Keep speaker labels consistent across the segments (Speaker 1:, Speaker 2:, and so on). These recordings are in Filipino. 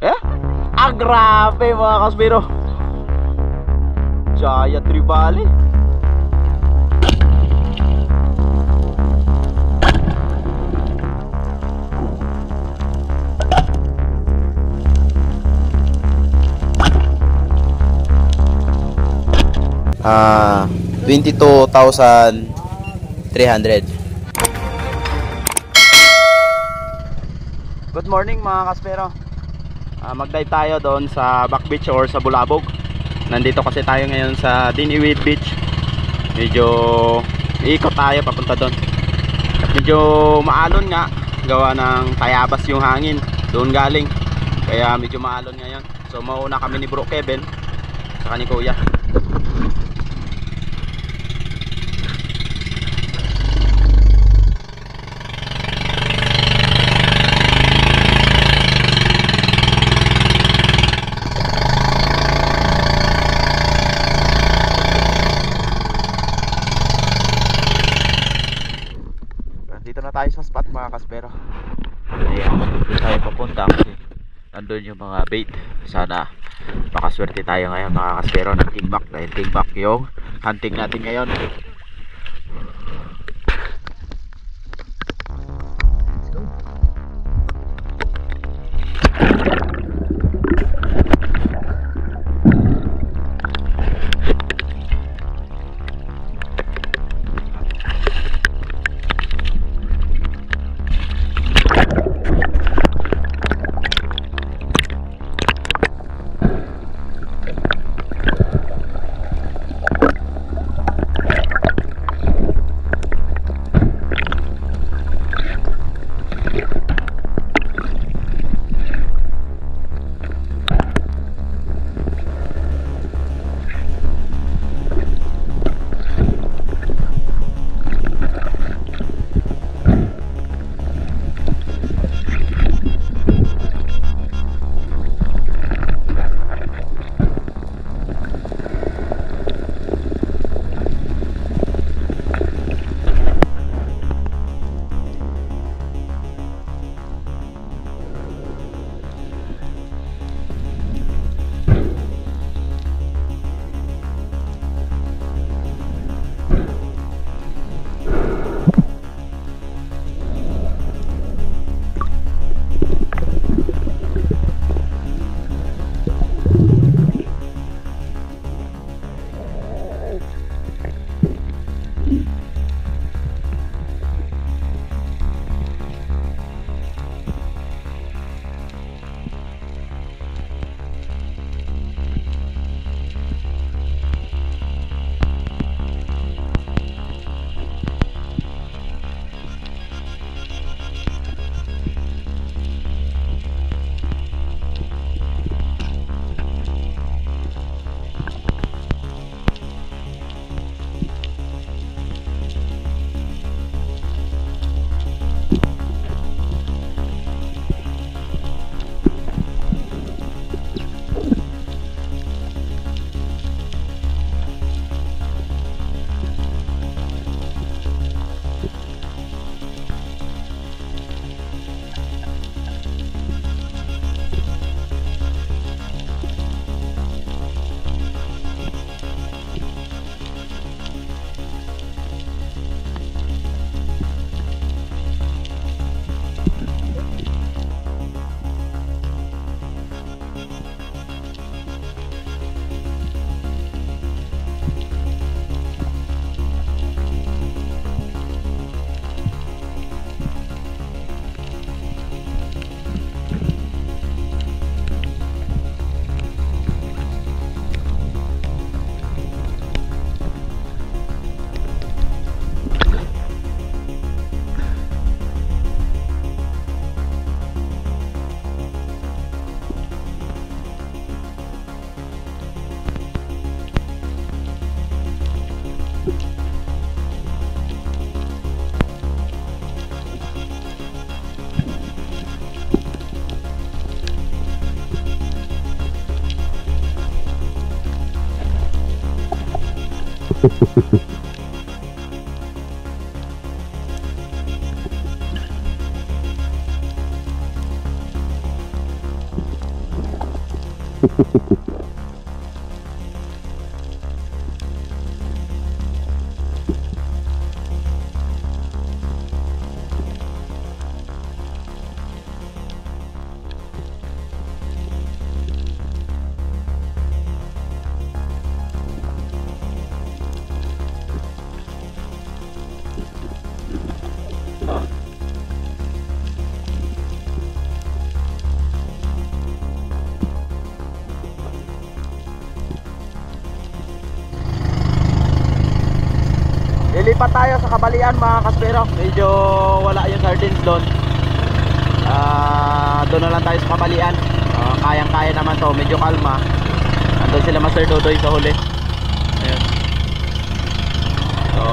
Speaker 1: Eh? Ah, grabe mga kasbero. Jaya Tribali. Ah, 22,300. Good morning mga kaspero. Mag-dive tayo doon sa Back Beach or sa Bulabog. Nandito kasi tayo ngayon sa Diniwid Beach. Medyo iikot tayo papunta doon. At medyo maalon nga, gawa ng tayabas yung hangin doon galing. Kaya medyo maalon ngayon. So mauna kami ni Bro Kevin saka ni Kuya. Dito na tayo sa spot mga kaspero. Ayan, dito tayo papunta kasi nandun yung mga bait. Sana makaswerte tayo ngayon mga kaspero ng timbak. Dahil timbak yung hunting natin ngayon. Let's go. Lilipat tayo sa Kabalian mga kaspero. Medyo wala yung sardines doon. Doon na lang tayo sa Kabalian. Kayang-kaya naman to, medyo kalma. Andun sila Master Dodoy sa huli. Ayan. So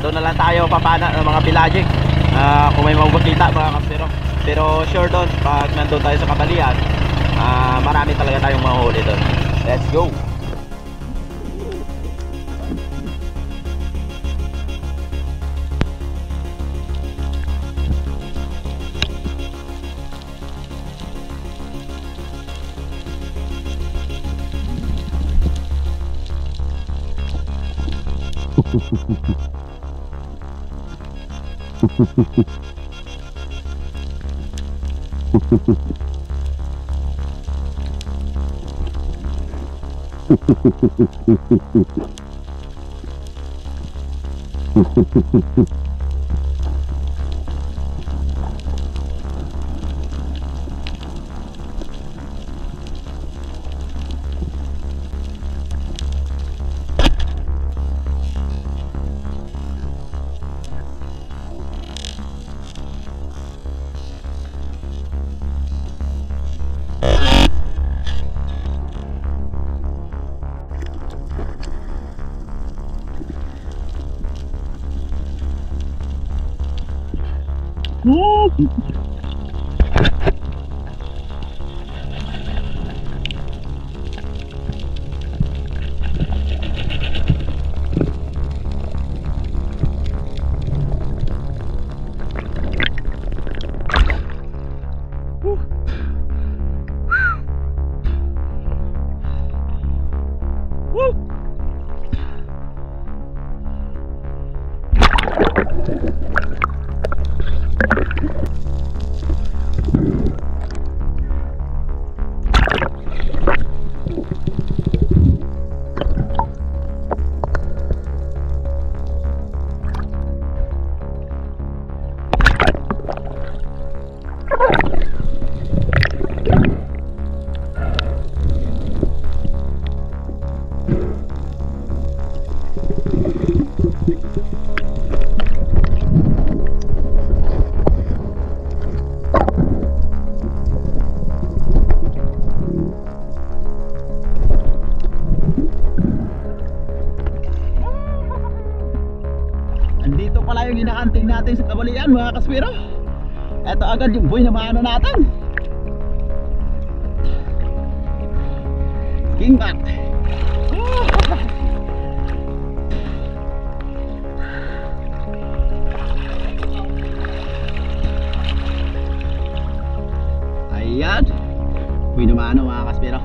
Speaker 1: doon na lang tayo papana ng mga pelagic. Kung may mabukita mga kaspero. Pero sure doon, pag nandun tayo sa Kabalian, marami talaga tayong mahuli doon. Let's go. Andito pala yung inaanting natin sa Kabalian mga kaspero. Ito agad yung buhay na maano natin. Kingbat. Ayan. Buhay na maano mga kaspero.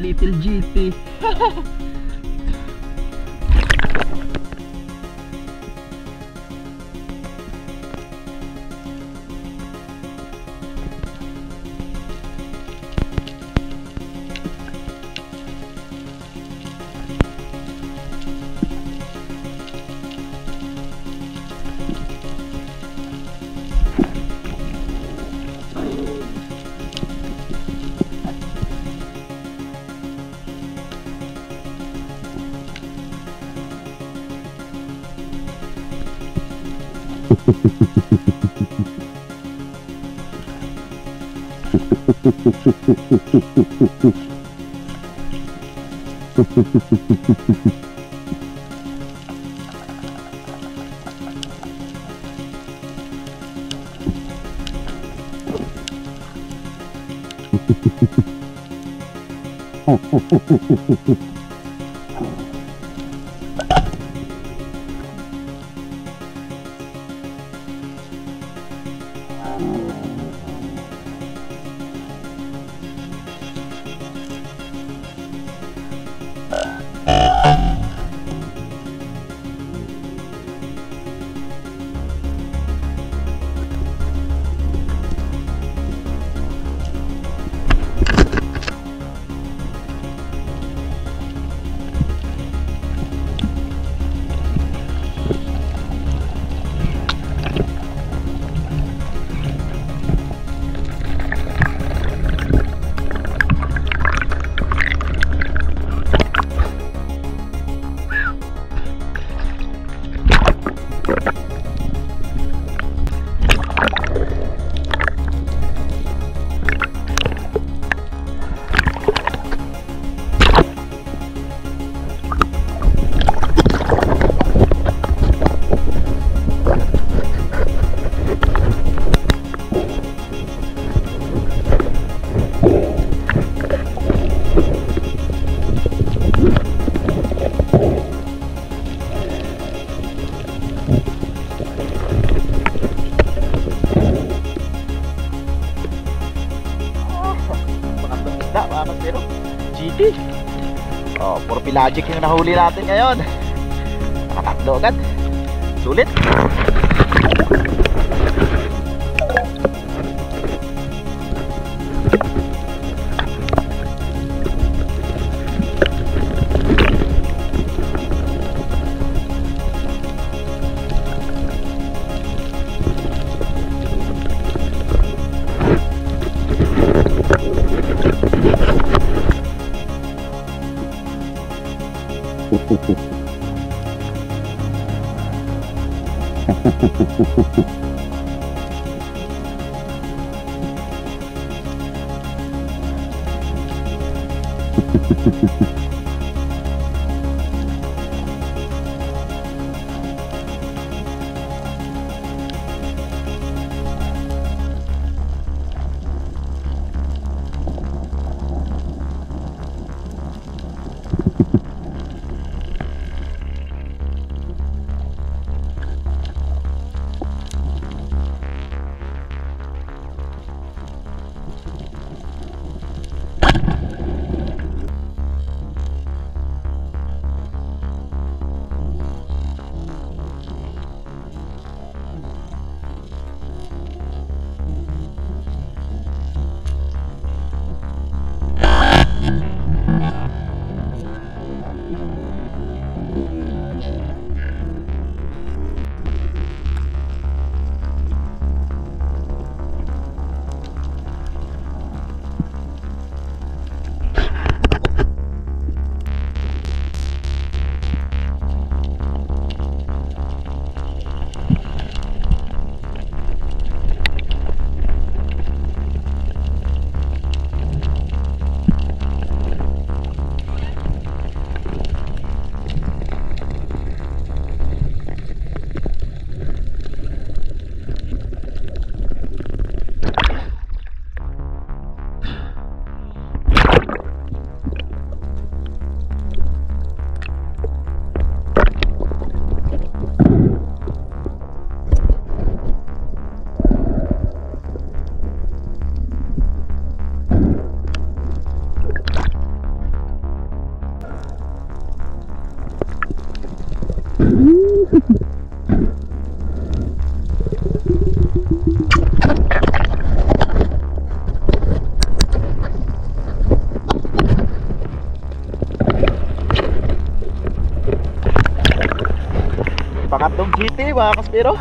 Speaker 1: Little GT. GT. Oh, puro pelagic yung nahuli natin ngayon. Nakatatlo agad. Sulit. Pangatlong GT mga kaspero.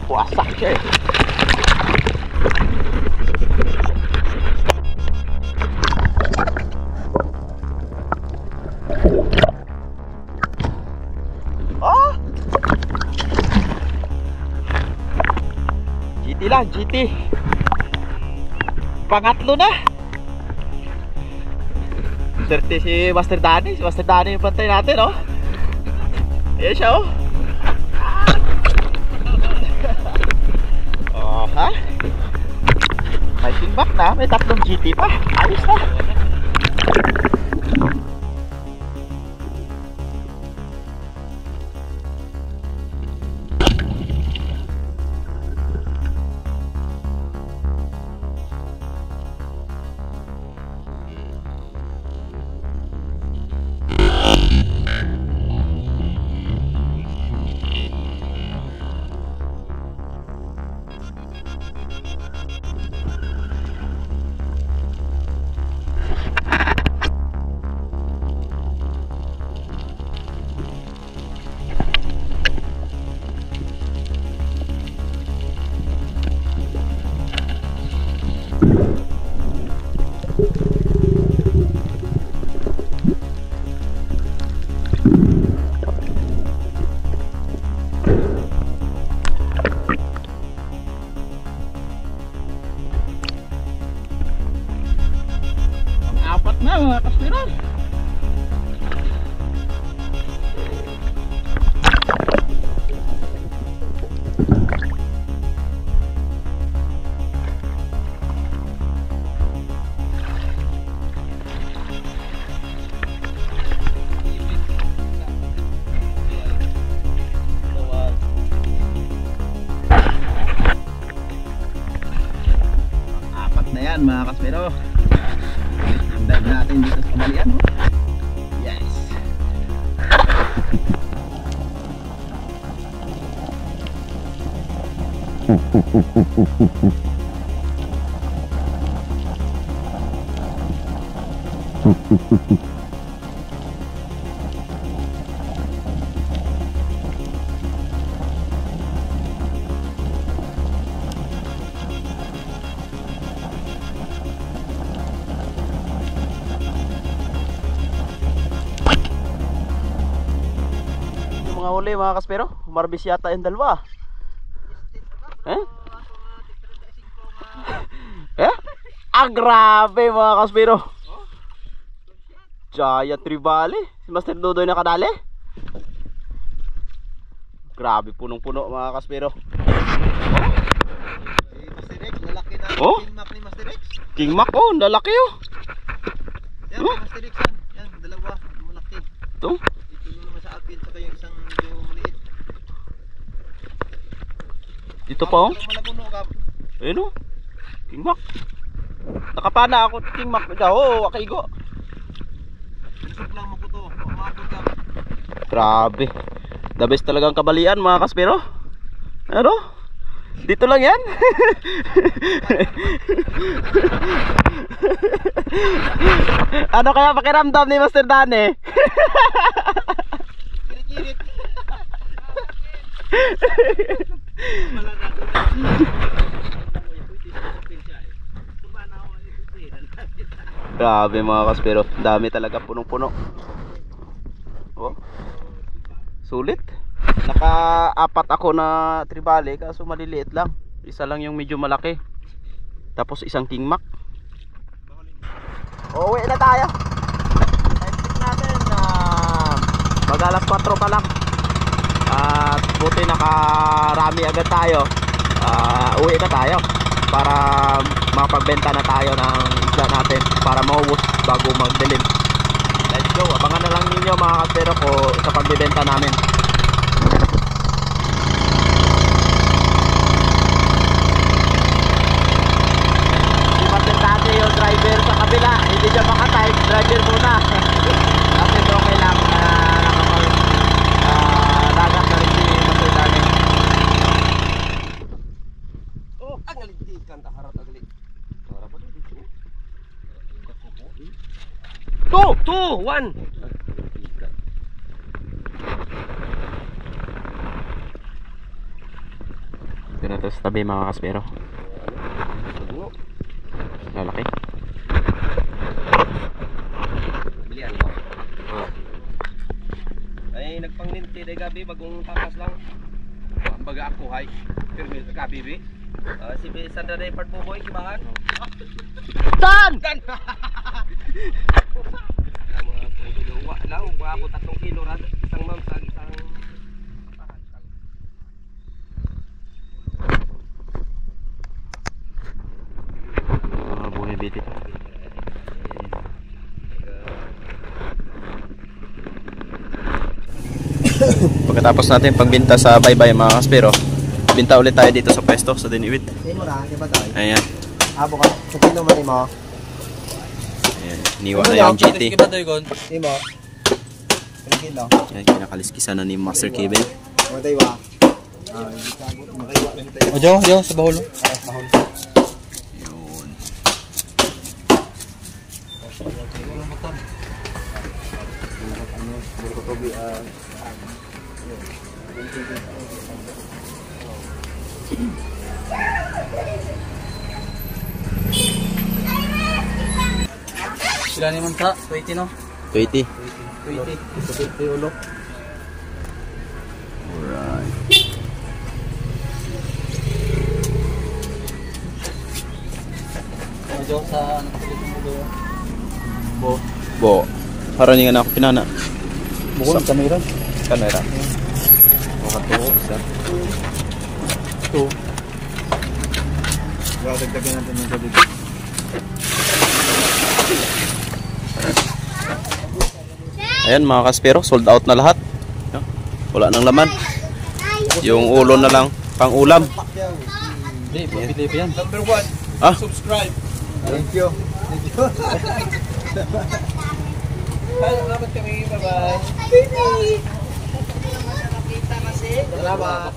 Speaker 1: Wasak siya eh. Oh! GT lang, GT. Pangatlo na. Swerte si Master Danny. Si Master Danny yung pantay natin, oh. Ayan siya, oh. Oh, ha? May feedback na. May tatlong GT pa. Ayos na. Apat na mga kaspero. Apat na yan mga kaspero. Dive natin dito sa Balian, oh. Yes. mga huli mga kaspero. Marbis yata yung dalawa. Eh? Eh? Ah, grabe mga kaspero. Giant Trevally. Si Master Dodoy nakadali. Grabe, punong-puno mga kaspero.
Speaker 2: Master Rex, lalaki na
Speaker 1: Oh?
Speaker 2: King Mac ni Master Rex.
Speaker 1: King Mac, oh, lalaki oh.
Speaker 2: Yan,
Speaker 1: Oh?
Speaker 2: Master Rex yan. Yan, dalawa, malaki.
Speaker 1: Ito.
Speaker 2: Ito yung naman sa akin, saka yung isang medyo maliit.
Speaker 1: Dito pa oh.
Speaker 2: Malaguno ka.
Speaker 1: Ayun oh. King Mac. Nakapana ako King Mac. Oh, wakaigo.
Speaker 2: Pinusog lang mo ko to. Umabot ka.
Speaker 1: Grabe. The best talagang kabalian mga kaspero. Ano? Dito lang yan. Ano kaya pakiramdam ni Master Dane?
Speaker 2: Kirit-kirit.
Speaker 1: Grabe mga kaspero. Dami talaga, punong-puno. Oh. Sulit. Naka-apat ako na tribale kaso maliliit lang. Isa lang yung medyo malaki. Tapos isang King Mac. Uwi na tayo. Time check natin na mag-alas 4 pa lang. At buti nakarami agad tayo. Uwi na tayo para makapagbenta na tayo ng isda natin para maubos bago magdilim. Let's go. Abangan na lang ninyo mga kaspero ko sa pagbibenta namin. Si Master Dante yung driver sa kabila. Hindi siya makatype. Driver muna. Kasi okay lang na nakapag-dagat na rin si Master Dante.
Speaker 2: Oh, ang alintikan ta harap agli. Para pa dito. 2, 1.
Speaker 1: Ito na ito sa tabi mga kaspero. Lalaki.
Speaker 2: Bilian ko. Ay nagpanglinti day gabi bagong tapas lang. Baga ako hay. Permil ka bibi. Si Sandra day part boy kibahan.
Speaker 1: Saan?
Speaker 2: Dan. Wa lang maabot 3 kilo ra isang ma'am sa isang
Speaker 1: Mga buhay bitit. Pagkatapos natin pagbinta sa baybay mga kaspero, binta ulit tayo dito sa pwesto sa Diniwit.
Speaker 2: Sino ra di ba tayo?
Speaker 1: Ayan.
Speaker 2: Abo ka. Kung naman mo.
Speaker 1: Ayan. Niwa na yung GT.
Speaker 2: Imo. Kilo.
Speaker 1: Ayan, kinakaliskisan na ni Master Kevin.
Speaker 2: Mo tayo wa.
Speaker 3: Ojo, sa bahol.
Speaker 1: Yun.
Speaker 3: Sila naman ta, 20 no?
Speaker 1: 20.
Speaker 2: 20 ulo.
Speaker 1: Alright.
Speaker 3: Ojo sa nagpulit mo do.
Speaker 1: Bo. Para nga na ako pinana.
Speaker 3: Bukod kamera.
Speaker 1: Kamera. Makatuo. Isa. 2.
Speaker 2: Dagdagan natin ng tubig.
Speaker 1: Ayan mga kaspero, sold out na lahat. Wala nang laman. Yung ulo na lang pang ulam.
Speaker 3: Hindi, pabili pa yan.
Speaker 2: Number 1.
Speaker 1: Ah?
Speaker 2: Subscribe. Thank you. Thank you. Salamat kami. Bye-bye. Salamat.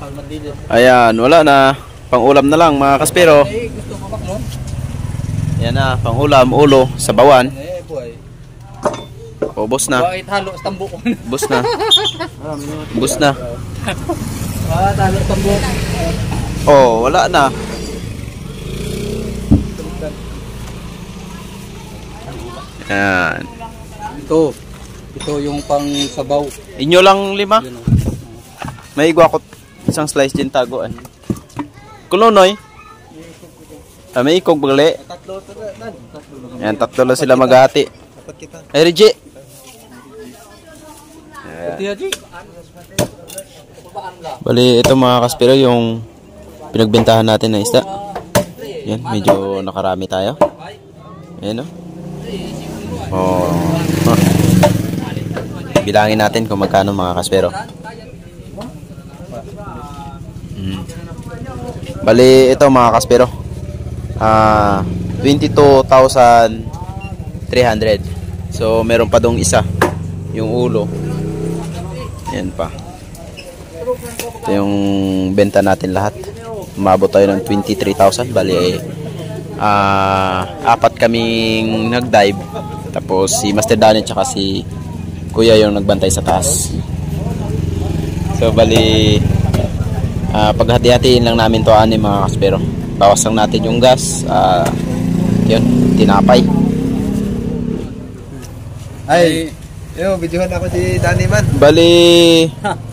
Speaker 1: Ayan, wala na. Pang ulam na lang mga kaspero.
Speaker 3: Gusto mo baklon?
Speaker 1: Ayan na, pang ulam, ulo, sabawan.
Speaker 3: Eh, boy.
Speaker 1: Ubos na.
Speaker 3: Bakit halo sa tambo?
Speaker 1: Ubos na. Ubos na.
Speaker 3: Halo sa tambo.
Speaker 1: Oh, wala na. Ayan.
Speaker 3: Ito yung pang sabaw.
Speaker 1: Inyo lang 5.
Speaker 3: Yun,
Speaker 1: May igwa ko isang slice din taguan. Kulonoy. May ikog bagali.
Speaker 3: Tatlo to na.
Speaker 1: Yan, tatlo lang sila maghati.
Speaker 3: Dapat kita.
Speaker 1: Ay, Reggie.
Speaker 3: Tiya G.
Speaker 1: Bali, ito mga kaspero yung pinagbentahan natin na isda. Yan, medyo nakarami tayo. Ayan, no? Oh. Bilangin natin kung magkano mga kaspero. Bali, ito mga kaspero. 22,300. So, meron pa dong isa. Yung ulo. Yan pa. Ito yung benta natin lahat. Umabot tayo ng 23,000. Bali, apat kaming nag-dive. Tapos si Master Danny tsaka si Kuya yung nagbantay sa taas. So, bali, paghati-hatiin lang namin to ani mga kaspero. Bawas lang natin yung gas. Yun, tinapay.
Speaker 3: Ay, videohan ako si Danny man.
Speaker 1: Bali,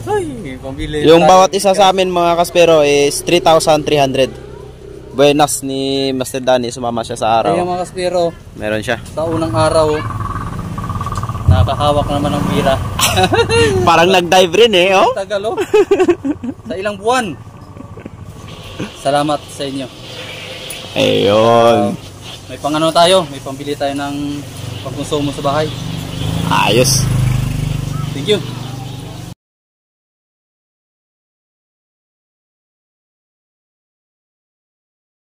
Speaker 3: Ay, pambili.
Speaker 1: yung bawat isa sa amin mga kaspero is 3,300. Buenas ni Master Danny, sumama siya sa
Speaker 3: Ay,
Speaker 1: araw.
Speaker 3: mga kaspero,
Speaker 1: Meron siya.
Speaker 3: sa unang araw, nakakahawak naman ng bira.
Speaker 1: Parang nag-dive rin eh, oh.
Speaker 3: Tagal oh. Sa ilang buwan. Salamat sa inyo.
Speaker 1: Ayun.
Speaker 3: May pangano tayo, may pambili tayo ng pangkonsumo sa bahay.
Speaker 1: Ayos.
Speaker 3: Thank you.